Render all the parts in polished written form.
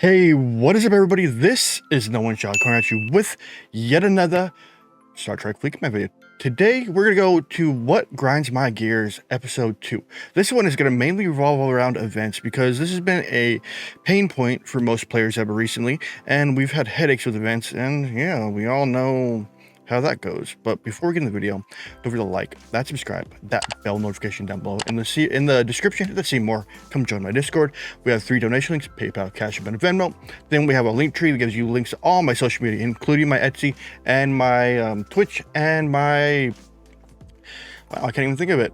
Hey, what is up, everybody? This is Nowonshall coming at you with yet another Star Trek Fleet Command video. Today, we're going to go to What Grinds My Gears, Episode 2. This one is going to mainly revolve around events because this has been a pain point for most players ever recently, and we've had headaches with events, and yeah, we all know how that goes. But before we get into the video, don't forget to like, that subscribe, that bell notification down below. In the description to see more, come join my Discord. We have 3 donation links: PayPal, Cashapp, and Venmo. Then we have a link tree that gives you links to all my social media, including my Etsy and my Twitch and my, I can't even think of it,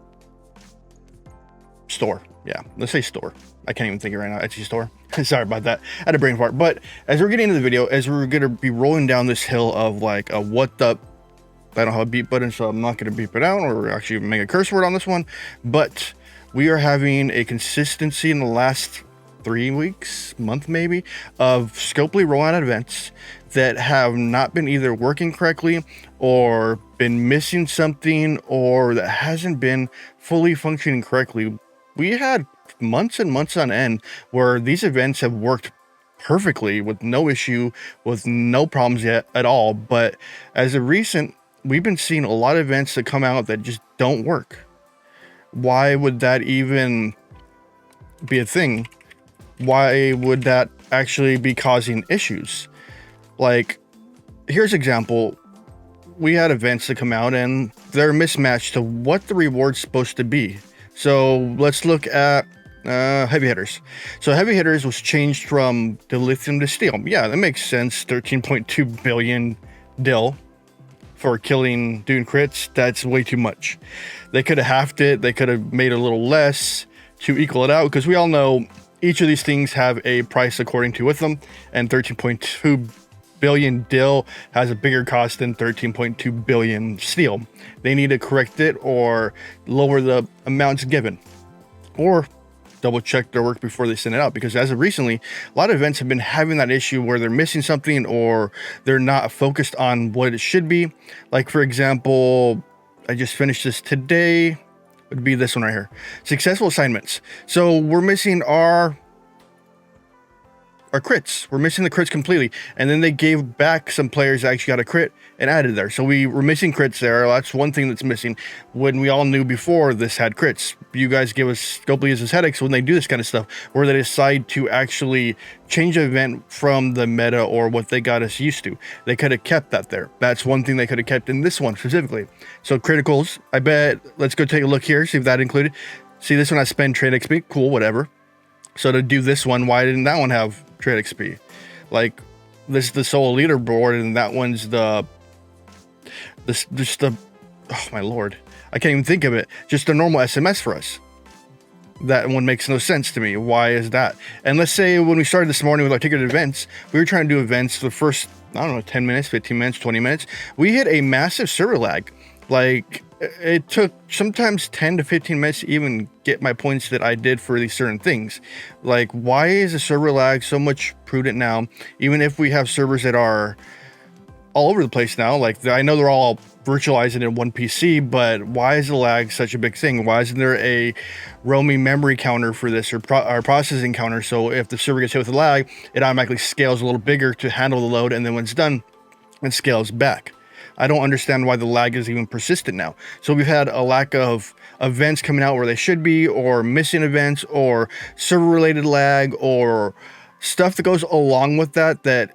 store. Yeah, let's say store. I can't even think of it right now. Etsy store. Sorry about that. I had a brain fart. But as we're getting into the video, as we're going to be rolling down this hill of like a what the, I don't have a beep button, so I'm not going to beep it out or actually make a curse word on this one. But we are having a consistency in the last 3 weeks, month maybe, of scopely rolling out events that have not been either working correctly or been missing something or that hasn't been fully functioning correctly. We had months and months on end where these events have worked perfectly with no issue, with no problems yet at all. But as of recent, we've been seeing a lot of events that come out that just don't work. Why would that even be a thing? Why would that actually be causing issues? Like, here's an example. We had events that come out and they're mismatched to what the reward's supposed to be. So let's look at heavy hitters. So heavy hitters was changed from dilithium to steel. Yeah, that makes sense. 13.2 billion dill for killing doing crits. That's way too much. They could have halved it. They could have made a little less to equal it out, because we all know each of these things have a price according to with them, and 13.2 billion dill has a bigger cost than 13.2 billion steel. They need to correct it or lower the amounts given, or double check their work before they send it out, because as of recently, a lot of events have been having that issue where they're missing something or they're not focused on what it should be. Like, for example, I just finished this today. It would be this one right here. Successful assignments. So we're missing our crits. We're missing the crits completely, and then they gave back some players that actually got a crit and added there. So we were missing crits there. That's one thing that's missing when we all knew before this had crits. You guys give us scopely users headaches when they do this kind of stuff, where they decide to actually change the event from the meta or what they got us used to. They could have kept that there. That's one thing they could have kept in this one specifically. So criticals, I bet, let's go take a look here, see if that included. See, this one I spend trade XP, cool, whatever. So to do this one, why didn't that one have trade XP? Like, this is the solo leaderboard, and that one's the oh my lord, I can't even think of it. Just a normal SMS for us. That one makes no sense to me. Why is that? And let's say when we started this morning with our ticketed events, we were trying to do events for the first, I don't know, 10 minutes, 15 minutes, 20 minutes. We hit a massive server lag. Like, it took sometimes 10 to 15 minutes to even get my points that I did for these certain things. Like, why is the server lag so much prudent now? Even if we have servers that are all over the place now, like I know they're all virtualizing in one PC, but why is the lag such a big thing? Why isn't there a roaming memory counter for this, or processing counter? So if the server gets hit with a lag, it automatically scales a little bigger to handle the load, and then when it's done, it scales back. I don't understand why the lag is even persistent now. So we've had a lack of events coming out where they should be, or missing events, or server related lag, or stuff that goes along with that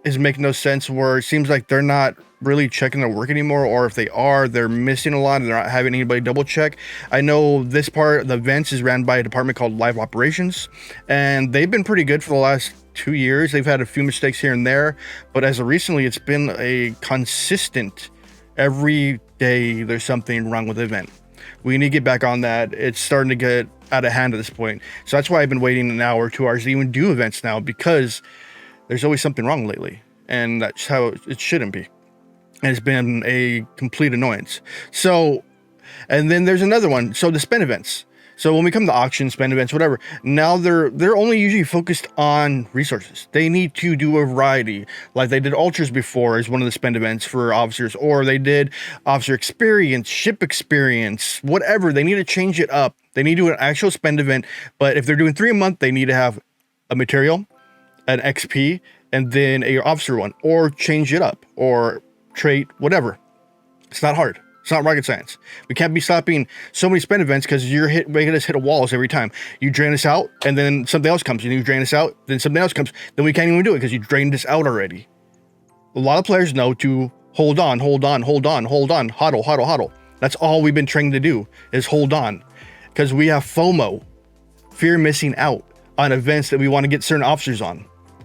is making no sense, where it seems like they're not really checking their work anymore, or if they are, they're missing a lot and they're not having anybody double check. I know this part, the events, is ran by a department called Live Operations, and they've been pretty good for the last 2 years. They've had a few mistakes here and there, but as of recently, it's been a consistent, every day there's something wrong with the event. We need to get back on that. It's starting to get out of hand at this point. So that's why I've been waiting an hour, 2 hours to even do events now, because there's always something wrong lately, and that's how it shouldn't be. And it's been a complete annoyance. So, and then there's another one. So the spend events. So when we come to auctions, spend events, whatever, now they're only usually focused on resources. They need to do a variety, like they did ultras before as one of the spend events for officers, or they did officer experience, ship experience, whatever. They need to change it up. They need to do an actual spend event. But if they're doing 3 a month, they need to have a material, an XP and then a officer one, or change it up, or trait, whatever. It's not hard. It's not rocket science. We can't be stopping so many spend events because you're making us hit a walls every time. You drain us out, and then something else comes. And you drain us out, then something else comes. Then we can't even do it because you drained us out already. A lot of players know to hold on, hold on, hold on, hold on, hodl, hodl, hodl. That's all we've been trained to do is hold on, because we have FOMO, fear missing out on events that we want to get certain officers on.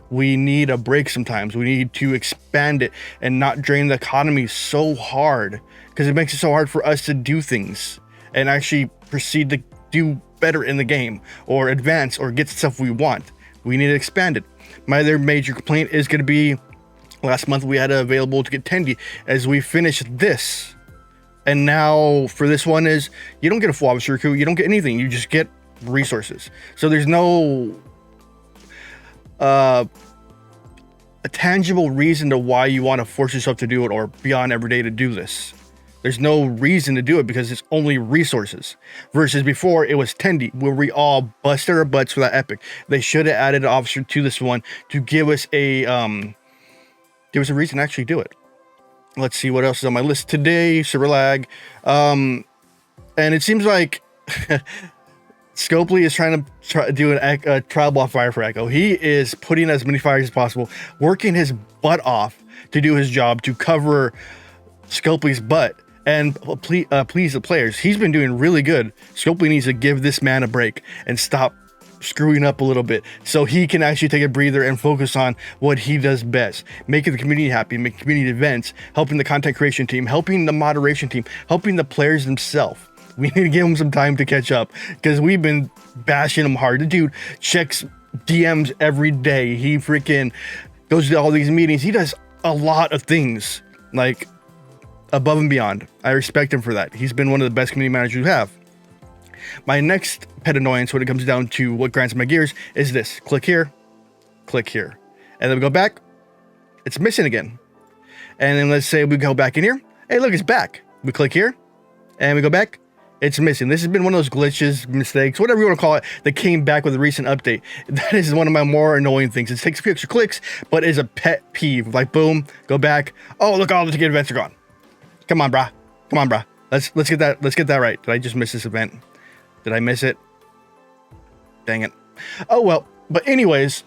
We need a break sometimes. We need to expand it and not drain the economy so hard, because it makes it so hard for us to do things and actually proceed to do better in the game or advance or get stuff we want. We need to expand it. My other major complaint is going to be last month we had it available to get Tendi as we finished this. And now for this one is you don't get a full officer recruit. You don't get anything. You just get resources. So there's no a tangible reason to why you want to force yourself to do it or be on every day to do this. There's no reason to do it because it's only resources. Versus before it was Tendi, where we all busted our butts for that epic. They should have added an officer to this one to give us a reason to actually do it. Let's see what else is on my list today. Server lag. And it seems like Scopely is trying to do a trial block fire for Echo. He is putting as many fires as possible, working his butt off to do his job to cover Scopely's butt and please the players. He's been doing really good. Scopely needs to give this man a break and stop screwing up a little bit so he can actually take a breather and focus on what he does best, making the community happy, making community events, helping the content creation team, helping the moderation team, helping the players themselves. We need to give him some time to catch up because we've been bashing him hard. The dude checks DMs every day. He freaking goes to all these meetings. He does a lot of things like above and beyond. I respect him for that. He's been one of the best community managers we have. My next pet annoyance when it comes down to what grinds my gears is this. Click here, and then we go back, it's missing again. And then let's say we go back in here. Hey, look, it's back. We click here, and we go back, it's missing. This has been one of those glitches, mistakes, whatever you want to call it, that came back with a recent update. That is one of my more annoying things. It takes a few extra clicks, but is a pet peeve. Like, boom, go back. Oh, look, all the ticket events are gone. Come on, brah. Let's get that right. Did I just miss this event? Did I miss it? Dang it. Oh, well. But anyways,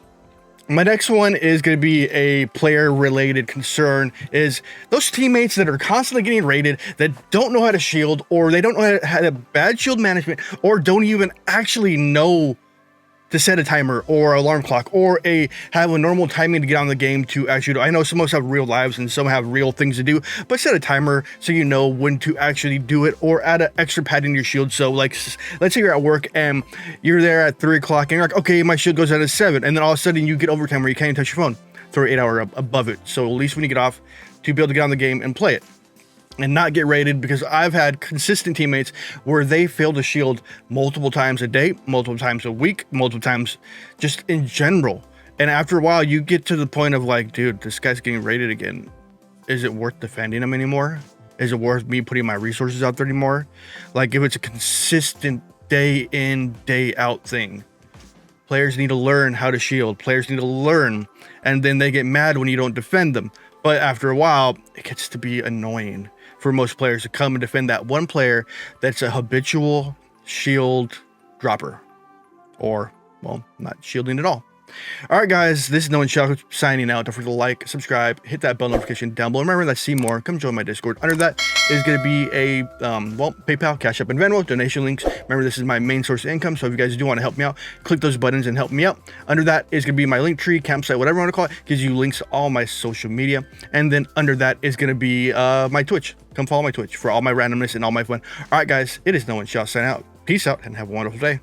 my next one is going to be a player-related concern, is those teammates that are constantly getting raided, that don't know how to shield, or they don't know how to bad shield management, or don't even actually know to set a timer or alarm clock or have a normal timing to get on the game to actually do. I know some of us have real lives and some have real things to do, but set a timer so you know when to actually do it, or add an extra pad in your shield. So like, let's say you're at work and you're there at 3 o'clock and you're like, okay, my shield goes out at 7, and then all of a sudden you get overtime where you can't even touch your phone. Throw 8 hour above it. So at least when you get off, to be able to get on the game and play it and not get raided, because I've had consistent teammates where they fail to shield multiple times a day, multiple times a week, multiple times just in general. And after a while, you get to the point of like, dude, this guy's getting raided again. Is it worth defending him anymore? Is it worth me putting my resources out there anymore? Like, if it's a consistent day in, day out thing, players need to learn how to shield. Players need to learn, and then they get mad when you don't defend them. But after a while, it gets to be annoying for most players to come and defend that one player that's a habitual shield dropper, or, well, not shielding at all. All right, guys, this is Nowonshall signing out. Don't forget to like, subscribe, hit that bell notification down below. Remember that, see more, come join my Discord. Under that is going to be a, PayPal, Cashapp, and Venmo donation links. Remember, this is my main source of income, so if you guys do want to help me out, click those buttons and help me out. Under that is going to be my link tree, campsite, whatever you want to call it. Gives you links to all my social media. And then under that is going to be my Twitch. Come follow my Twitch for all my randomness and all my fun. All right, guys, it is Nowonshall signing out. Peace out and have a wonderful day.